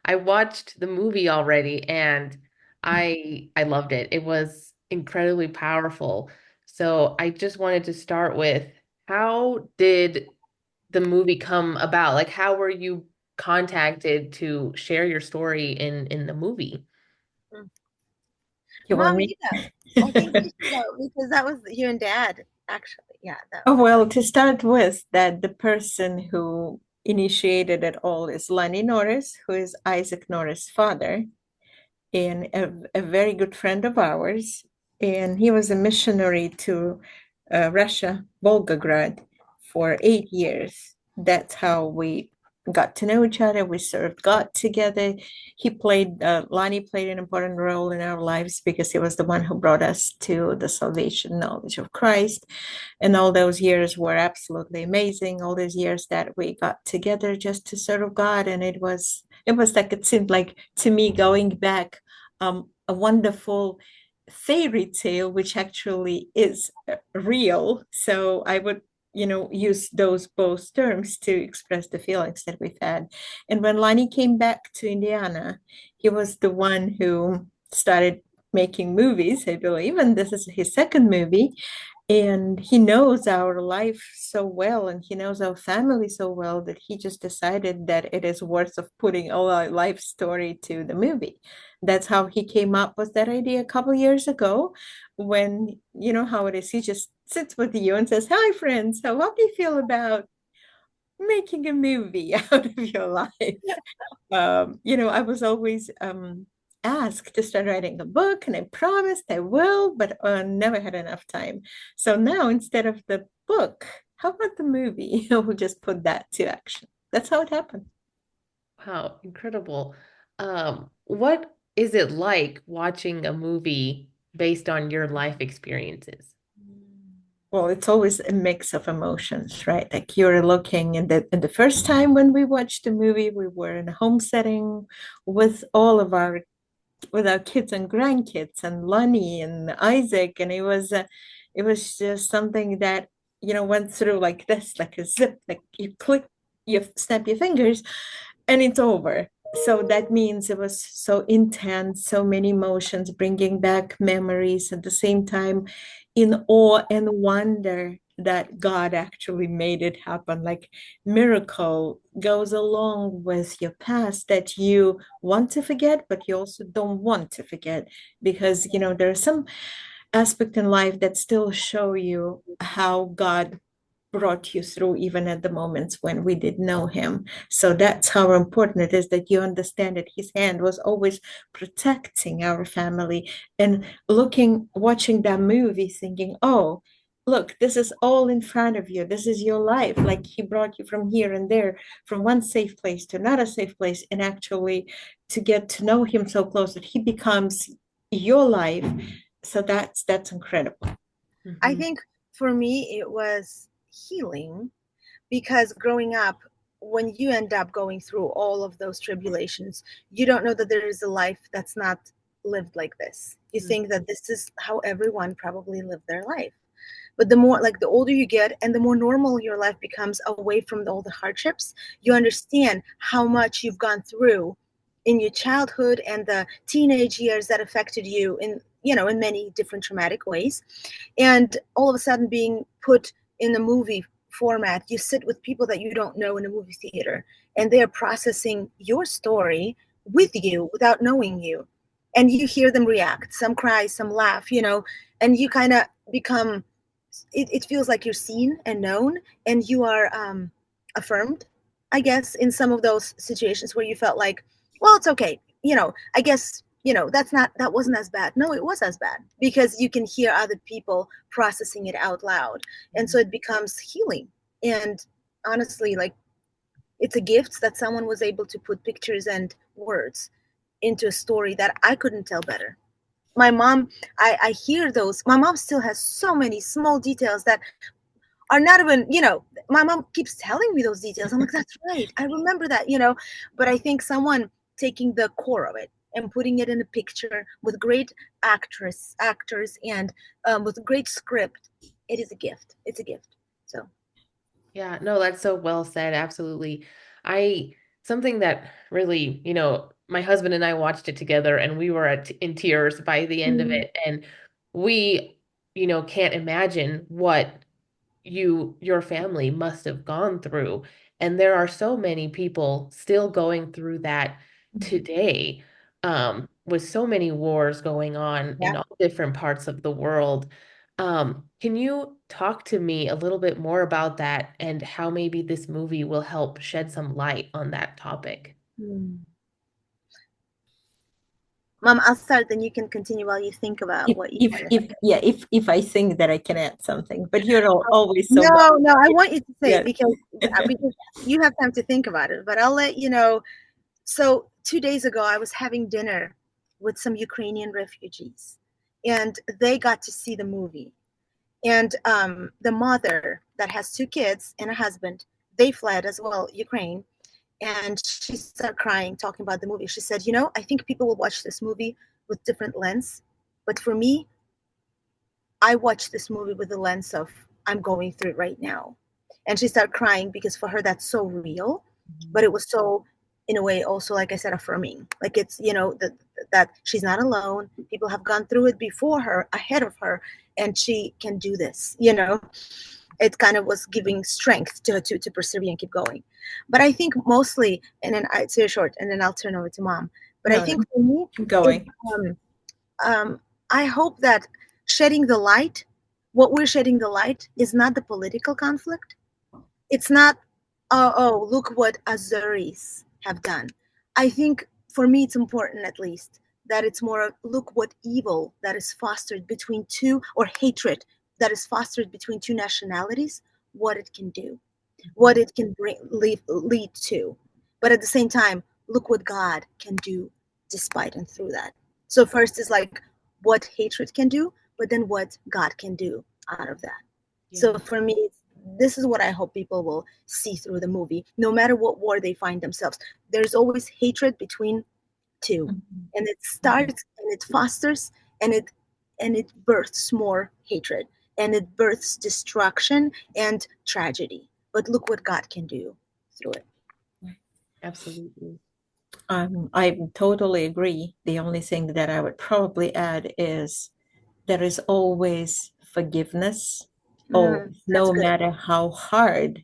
I watched the movie already and I loved it. It was incredibly powerful. So I just wanted to start with how did the movie come about? Like how were you contacted to share your story in the movie? Mm. You want Mom, me? you go. I think you should go because that was you and Dad, actually. Yeah, that Oh, was. well, to start with, that the person who initiated it all is Lenny Norris, who is Isaac Norris' father, and a very good friend of ours. And he was a missionary to Russia, Volgograd, for 8 years. That's how we got to know each other. We served God together. Lonnie played an important role in our lives because he was the one who brought us to the salvation knowledge of Christ. And all those years were absolutely amazing. All those years that we got together just to serve God. And it was like, it seemed like to me going back a wonderful fairy tale, which actually is real. So I would, use those both terms to express the feelings that we've had. And when Lonnie came back to Indiana, he was the one who started making movies, I believe, and this is his second movie. And he knows our life so well, and he knows our family so well that he just decided that it is worth of putting all our life story to the movie. That's how he came up with that idea a couple years ago. When you know how it is, he just sits with you and says, "Hi, friends. How do you feel about making a movie out of your life?" I was always asked to start writing a book, and I promised I will, but never had enough time. So now, instead of the book, how about the movie? We'll just put that to action. That's how it happened. Wow, incredible. What is it like watching a movie based on your life experiences? Well, it's always a mix of emotions, right? Like you're looking, and the first time when we watched the movie, we were in a home setting with all of our kids and grandkids and Lonnie and Isaac, and it was just something that went through like this, like a zip, like you click, you snap your fingers, and it's over. So that means it was so intense, so many emotions, bringing back memories at the same time, in awe and wonder that God actually made it happen. Like miracle goes along with your past that you want to forget, but you also don't want to forget because there are some aspect in life that still show you how God brought you through even at the moments when we didn't know him. So that's how important it is that you understand that his hand was always protecting our family, and watching that movie thinking, oh, look, this is all in front of you. This is your life. Like he brought you from here and there, from one safe place to another safe place, and actually to get to know him so close that he becomes your life. So that's incredible. I Mhm. think for me, it was healing because growing up, when you end up going through all of those tribulations, you don't know that there is a life that's not lived like this. You think that this is how everyone probably lived their life. But the more, like, the older you get and the more normal your life becomes away from all the hardships, you understand how much you've gone through in your childhood and the teenage years that affected you in many different traumatic ways. And all of a sudden being put in a movie format, you sit with people that you don't know in a movie theater, and they're processing your story with you without knowing you. And you hear them react, some cry, some laugh, and you kind of become, it feels like you're seen and known, and you are affirmed, I guess, in some of those situations where you felt like, well, it's okay, I guess, that wasn't as bad. No, it was as bad because you can hear other people processing it out loud. And so it becomes healing. And honestly, like, it's a gift that someone was able to put pictures and words into a story that I couldn't tell better. My mom, I hear those. My mom still has so many small details that are not even, my mom keeps telling me those details. I'm like, that's right, I remember that. But I think someone taking the core of it and putting it in a picture with great actors, and with great script, it is a gift. It's a gift. So Yeah, no, that's so well said. Absolutely. I something that really, my husband and I watched it together and we were in tears by the end of Mm, it. And we, can't imagine what your family must have gone through. And there are so many people still going through that today, with so many wars going on yeah. in all different parts of the world. Can you talk to me a little bit more about that and how maybe this movie will help shed some light on that topic? Mm. Mom, I'll start, then you can continue while you think about what you want to say. If I think that I can add something, but you're always so No, no, I motivated. want you to say it Yes. because you have time to think about it. But I'll let you know. So 2 days ago, I was having dinner with some Ukrainian refugees, and they got to see the movie. And the mother that has two kids and a husband, they fled as well, Ukraine. And she started crying, talking about the movie. She said, I think people will watch this movie with different lens. But for me, I watched this movie with the lens of I'm going through it right now. And she started crying because for her that's so real, but it was so in a way also, like I said, affirming. Like it's, that she's not alone. People have gone through it before her, ahead of her, and she can do this. It kind of was giving strength to persevere and keep going. But I think mostly, and then it's very short, and then I'll turn over to Mom. But I No, no, think for me, keep it's going. um, I hope that shedding the light, what we're shedding the light is not the political conflict. It's not, oh, look what Azeris have done. I think for me, it's important at least that it's more of look what evil that is fostered between two, or hatred that is fostered between two nationalities, what it can do, what it can lead to. But at the same time, look what God can do despite and through that. So first is like what hatred can do, but then what God can do out of that. So Yeah. for me, this is what I hope people will see through the movie. No matter what war they find themselves, there's always hatred between two, Mhm. and it Mhm. starts and it fosters and it births more hatred, and it births destruction and tragedy. But look what God can do through it. Absolutely. I totally agree. The only thing that I would probably add is there is always forgiveness. Oh, That's no good. matter how hard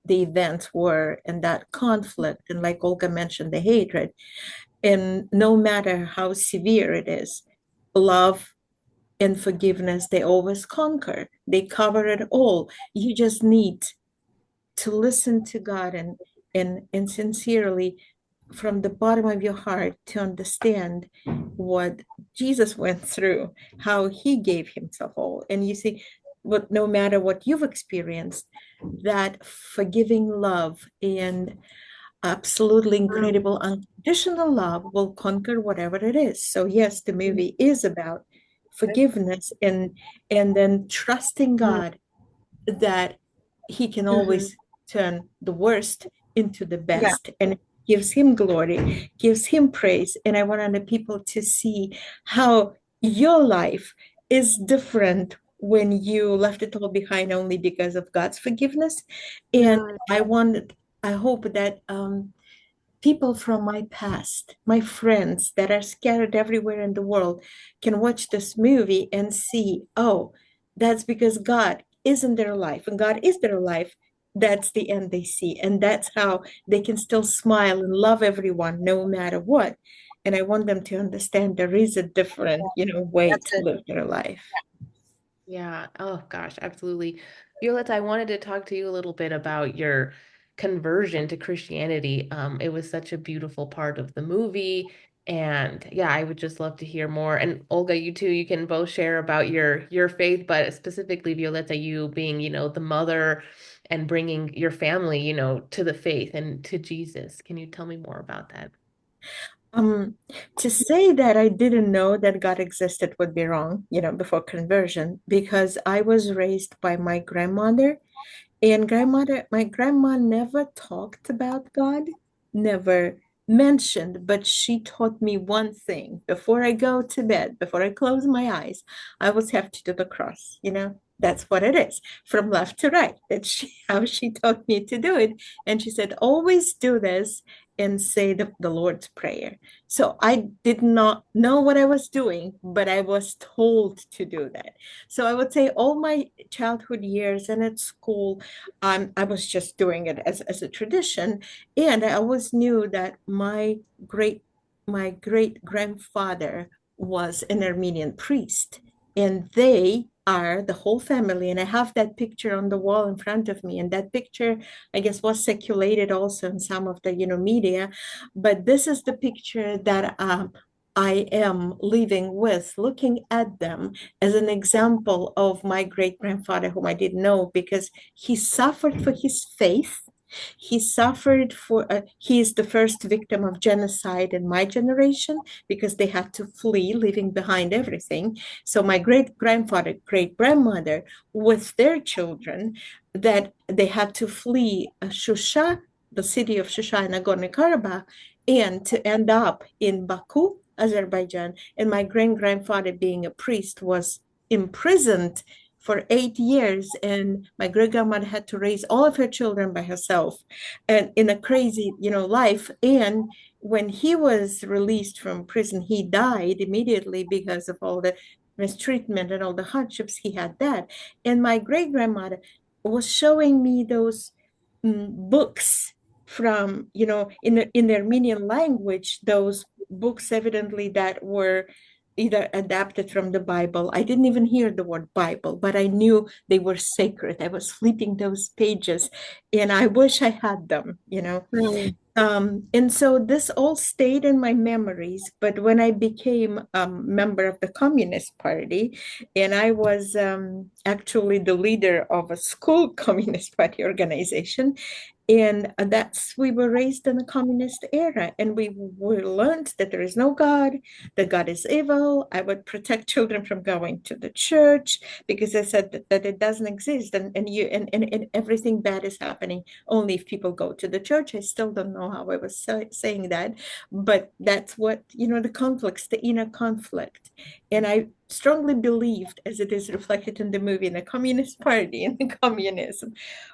the events were and that conflict, and like Olga mentioned, the hatred, and no matter how severe it is, love and forgiveness, they always conquer. They cover it all. You just need to listen to God and sincerely from the bottom of your heart to understand what Jesus went through, how he gave himself all. And you see, but no matter what you've experienced, that forgiving love and absolutely Mm, incredible unconditional love will conquer whatever it is. So yes, the mm, movie is about right? forgiveness and then trusting Mm, God that he can mhm. always turn the worst into the Yeah. best and gives him glory, gives him praise. And I want other people to see how your life is different when you left it all behind only because of God's forgiveness. And Mm, I hope that people from my past, my friends that are scattered everywhere in the world, can watch this movie and see, oh, that's because God is in their life and God is their life. That's the end they see. And that's how they can still smile and love everyone no matter what. And I want them to understand there is a different, way that's to it. live their life. Yeah. Oh gosh, absolutely. Violetta, I wanted to talk to you a little bit about your conversion to Christianity. It was such a beautiful part of the movie. And yeah, I would just love to hear more. And Olga, you too, you can both share about your faith, but specifically Violetta, you being, the mother and bringing your family, to the faith and to Jesus. Can you tell me more about that? Um, to say that I didn't know that God existed would be wrong, before conversion, because I was raised by my grandmother, and my grandma never talked about God, never mentioned, but she taught me one thing. Before I go to bed, before I close my eyes, I always have to do the cross, That's what it is, from left to right. That's how she taught me to do it. And she said, always do this. and say the Lord's Prayer. So I did not know what I was doing, but I was told to do that. So I would say all my childhood years and at school, I was just doing it as a tradition. And I always knew that great my great grandfather was an Armenian priest, and they are the whole family. And I have that picture on the wall in front of me. And that picture, I guess, was circulated also in some of the media. But this is the picture that I am living with, looking at them as an example of my great grandfather, whom I didn't know, because he suffered for his faith. He suffered he is the first victim of genocide in my generation because they had to flee, leaving behind everything. So my great grandfather, great grandmother, with their children, that they had to flee Shusha, the city of Shusha in Nagorno-Karabakh, and to end up in Baku, Azerbaijan. And my great grandfather, being a priest, was imprisoned for 8 years, and my great grandmother had to raise all of her children by herself, and in a crazy, life. And when he was released from prison, he died immediately because of all the mistreatment and all the hardships he had. That, and my great grandmother was showing me those books from, in the Armenian language, those books evidently that were either adapted from the Bible. I didn't even hear the word Bible, but I knew they were sacred. I was flipping those pages, and I wish I had them. Mm. And so this all stayed in my memories. But when I became a member of the Communist Party, and I was actually the leader of a school Communist Party organization, and we were raised in the communist era, and we learned that there is no God, that God is evil. I would protect children from going to the church because I said that it doesn't exist, and everything bad is happening only if people go to the church. I still don't know how I was saying that, but that's what, the conflicts, the inner conflict. And I strongly believed, as it is reflected in the movie, in the Communist Party and the communism.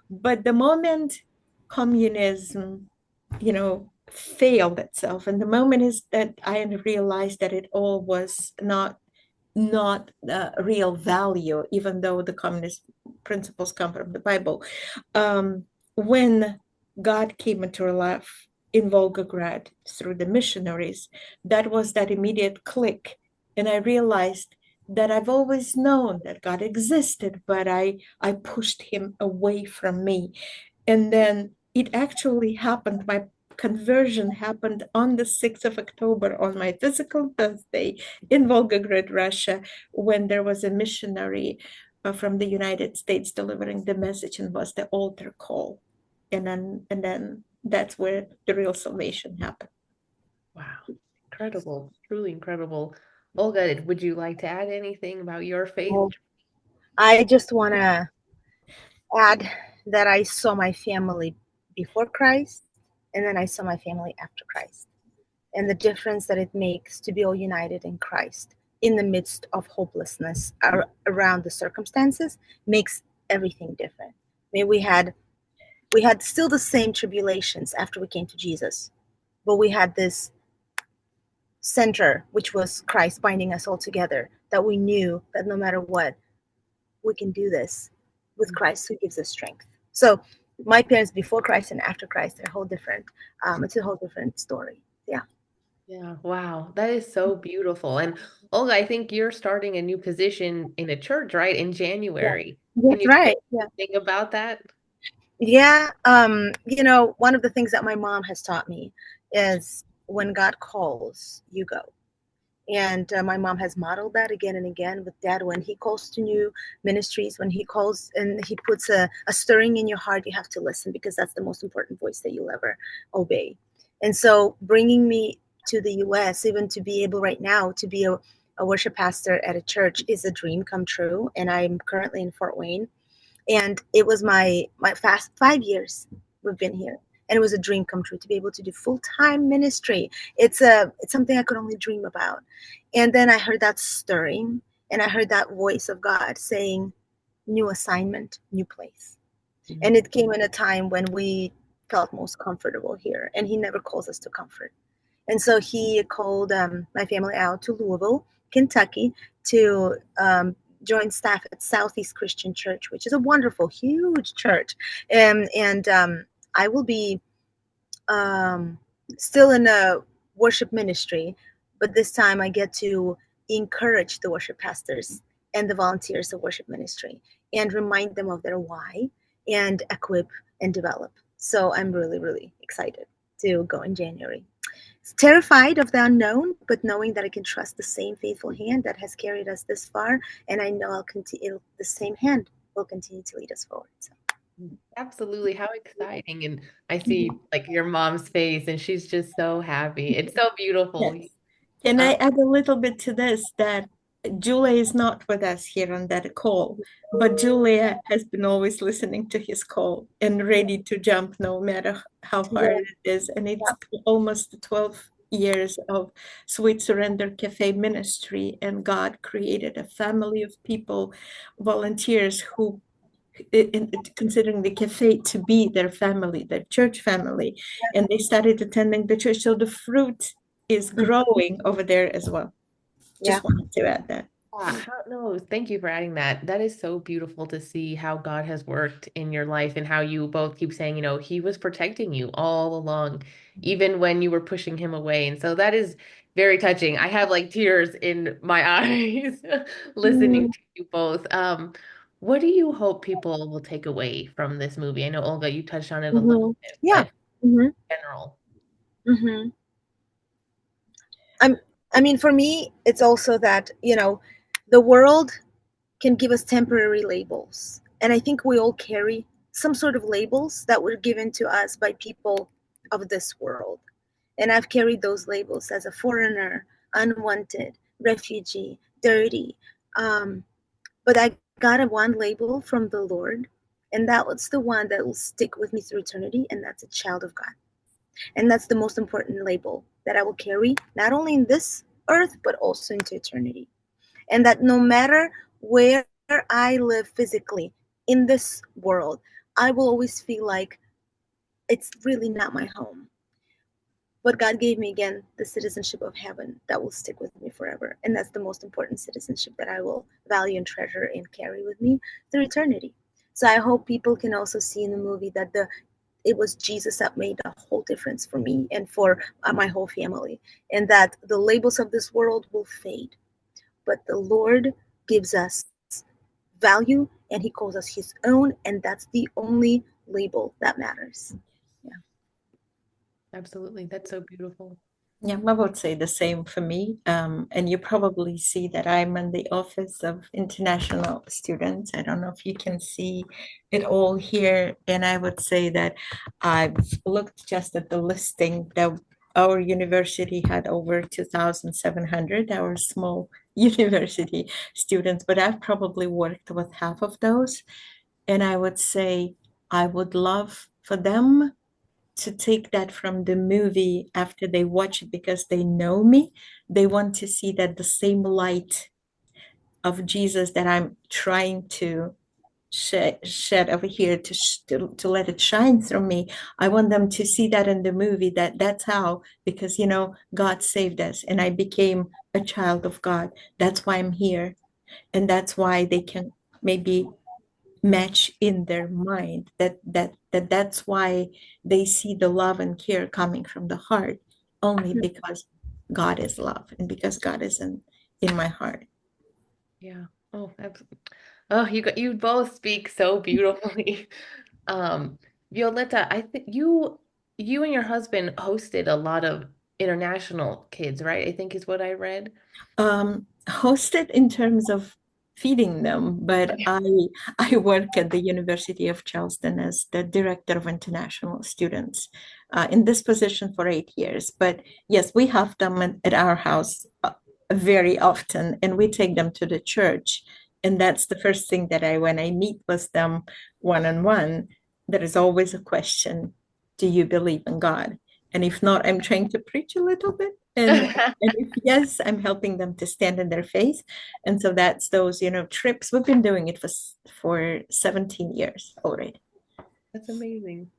But the moment communism, failed itself, and the moment is that I realized that it all was not real value, even though the communist principles come from the Bible. When God came into our life in Volgograd through the missionaries, that was that immediate click. And I realized that I've always known that God existed, but I pushed him away from me. And then it actually happened. My conversion happened on the 6th of October, on my physical birthday, in Volgograd, Russia, when there was a missionary from the United States delivering the message, and was the altar call. And then that's where the real salvation happened. Wow. Incredible. Truly incredible. Olga, would you like to add anything about your faith? Well, I just want to add that I saw my family before Christ, and then I saw my family after Christ, and the difference that it makes to be all united in Christ in the midst of hopelessness around the circumstances makes everything different. I mean, we had still the same tribulations after we came to Jesus, but we had this center, which was Christ binding us all together, that we knew that no matter what, we can do this with Christ who gives us strength. So my parents before Christ and after Christ, they're a whole different, it's a whole different story. Yeah. Yeah, wow. That is so beautiful. And Olga, I think you're starting a new position in a church, right? In Yeah. January. Can That's you say right. Yeah. anything about that? Yeah. One of the things that my mom has taught me is when God calls, you go. And my mom has modeled that again and again with dad. When he calls to new ministries, when he calls and he puts a stirring in your heart, you have to listen, because that's the most important voice that you'll ever obey. And so bringing me to the US, even to be able right now to be a worship pastor at a church, is a dream come true. And I'm currently in Fort Wayne. And it was my fast 5 years we've been here, and it was a dream come true to be able to do full-time ministry. It's something I could only dream about. And then I heard that stirring, and I heard that voice of God saying, new assignment, new place. Mhm. And it came in a time when we felt most comfortable here, and he never calls us to comfort. And so he called my family out to Louisville, Kentucky, to join staff at Southeast Christian Church, which is a wonderful, huge church. And I will be um, still in a worship ministry, but this time I get to encourage the worship pastors and the volunteers of worship ministry and remind them of their why and equip and develop. So I'm really, really excited to go in January. Terrified of the unknown, but knowing that I can trust the same faithful hand that has carried us this far, and I know I'll continue. The same hand will continue to lead us forward. So. Absolutely. How exciting. And I see like your mom's face and she's just so happy. It's so beautiful. Yes. Can I add a little bit to this that Julia is not with us here on that call, but Julia has been always listening to his call and ready to jump no matter how hard Yeah. it is. And it's almost 12 years of Sweet Surrender Cafe ministry, and God created a family of people, volunteers who considering the cafe to be their family, their church family, and they started attending the church. So the fruit is growing over there as well. Yeah. Just wanted to add that. No, thank you for adding that. That is so beautiful to see how God has worked in your life and how you both keep saying, he was protecting you all along, even when you were pushing him away. And so that is very touching. I have like tears in my eyes listening Mhm. to you both. What do you hope people will take away from this movie? I know, Olga, you touched on it a little Mhm. bit, Yeah. but Mhm. in general. Mhm. I'm. I mean, for me, it's also that the world can give us temporary labels, and I think we all carry some sort of labels that were given to us by people of this world. And I've carried those labels as a foreigner, unwanted, refugee, dirty. Um, but I got a one label from the Lord, and that was the one that will stick with me through eternity, and that's a child of God. And that's the most important label that I will carry, not only in this earth, but also into eternity. And that no matter where I live physically in this world, I will always feel like it's really not my home. But God gave me again the citizenship of heaven that will stick with me forever. And that's the most important citizenship that I will value and treasure and carry with me through eternity. So I hope people can also see in the movie that it was Jesus that made a whole difference for me and for my whole family, and that the labels of this world will fade, but the Lord gives us value and He calls us His own, and that's the only label that matters. Yeah. Absolutely. That's so beautiful. Yeah, I would say the same for me. And you probably see that I'm in the Office of International Students. I don't know if you can see it all here. And I would say that I've looked just at the listing that our university had over 2,700, our small university students, but I've probably worked with half of those. And I would say I would love for them to take that from the movie after they watch it because they know me. They want to see that the same light of Jesus that I'm trying to shed over here to let it shine through me. I want them to see that in the movie that's how, because God saved us and I became a child of God. That's why I'm here. And that's why they can maybe match in their mind that's why they see the love and care coming from the heart only because God is love and because God is in my heart. Yeah. Oh, absolutely. Oh, you both speak so beautifully. Um, Violetta, I think you and your husband hosted a lot of international kids, right? I think is what I read. Hosted in terms of feeding them, but I work at the University of Charleston as the director of international students in this position for 8 years. But yes, we have them at our house very often, and we take them to the church. And that's the first thing that when I meet with them one on one, there is always a question: do you believe in God? And if not, I'm trying to preach a little bit. And if yes, I'm helping them to stand in their faith. And so that's those, trips. We've been doing it for 17 years already. That's amazing.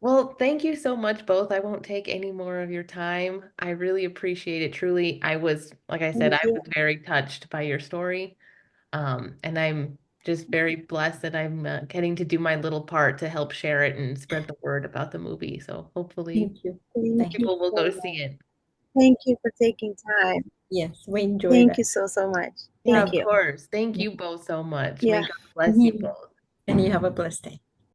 Well, thank you so much, both. I won't take any more of your time. I really appreciate it. Truly, I was, like I said, Thank I you. was very touched by your story. And I'm just very blessed that I'm getting to do my little part to help share it and spread the word about the movie. So hopefully Thank you. Thank Thank you people will so go much. see it. Thank you for taking time. Yes, we enjoy Thank that. you so, so much. Yeah, Thank of you. course. Thank Yeah. you both so much. May Yeah. God bless you And both. you have a blessed day.